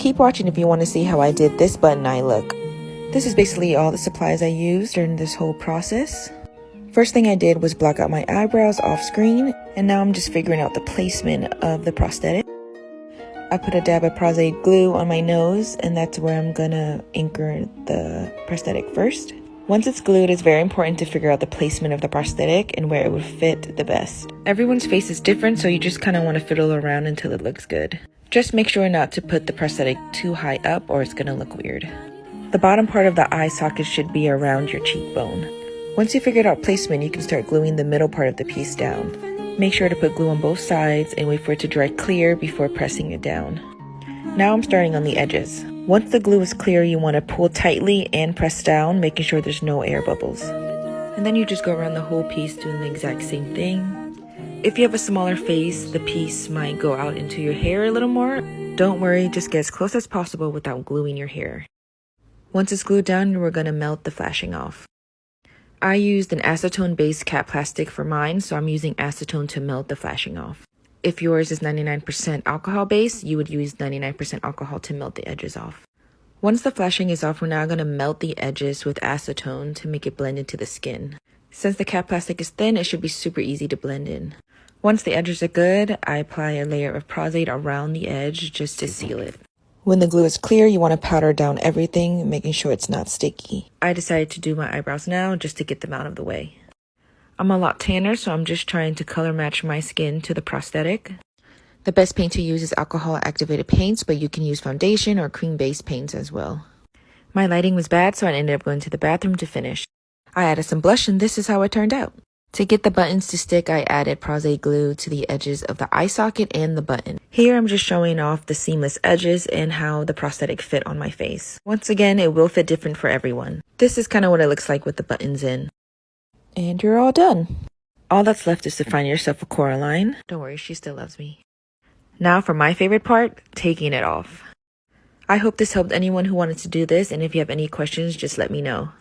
Keep watching if you want to see how I did this button eye look. This is basically all the supplies I used during this whole process. First thing I did was block out my eyebrows off screen, and now I'm just figuring out the placement of the prosthetic. I put a dab of Prosaide glue on my nose, and that's where I'm gonna anchor the prosthetic first. Once it's glued, it's very important to figure out the placement of the prosthetic and where it would fit the best. Everyone's face is different, so you just kind of want to fiddle around until it looks good. Just make sure not to put the prosthetic too high up or it's gonna look weird. The bottom part of the eye socket should be around your cheekbone. Once you figured out placement, you can start gluing the middle part of the piece down. Make sure to put glue on both sides and wait for it to dry clear before pressing it down. Now I'm starting on the edges. Once the glue is clear, you want to pull tightly and press down, making sure there's no air bubbles. And then you just go around the whole piece doing the exact same thing. If you have a smaller face, the piece might go out into your hair a little more. Don't worry, just get as close as possible without gluing your hair. Once it's glued down, we're going to melt the flashing off. I used an acetone based cap plastic for mine, so I'm using acetone to melt the flashing off. If yours is 99% alcohol based, you would use 99% alcohol to melt the edges off. Once the flashing is off, we're now going to melt the edges with acetone to make it blend into the skin. Since the cap plastic is thin, it should be super easy to blend in. Once the edges are good, I apply a layer of Prosaide around the edge just to seal it. When the glue is clear, you want to powder down everything, making sure it's not sticky. I decided to do my eyebrows now just to get them out of the way. I'm a lot tanner, so I'm just trying to color match my skin to the prosthetic. The best paint to use is alcohol activated paints, but you can use foundation or cream based paints as well. My lighting was bad, so I ended up going to the bathroom to finish. I added some blush, and this is how it turned out. To get the buttons to stick, I added Prosaide glue to the edges of the eye socket and the button. Here I'm just showing off the seamless edges and how the prosthetic fit on my face. Once again, it will fit different for everyone. This is kind of what it looks like with the buttons in. And you're all done. All that's left is to find yourself a Coraline. Don't worry, she still loves me. Now for my favorite part, taking it off. I hope this helped anyone who wanted to do this, and if you have any questions, just let me know.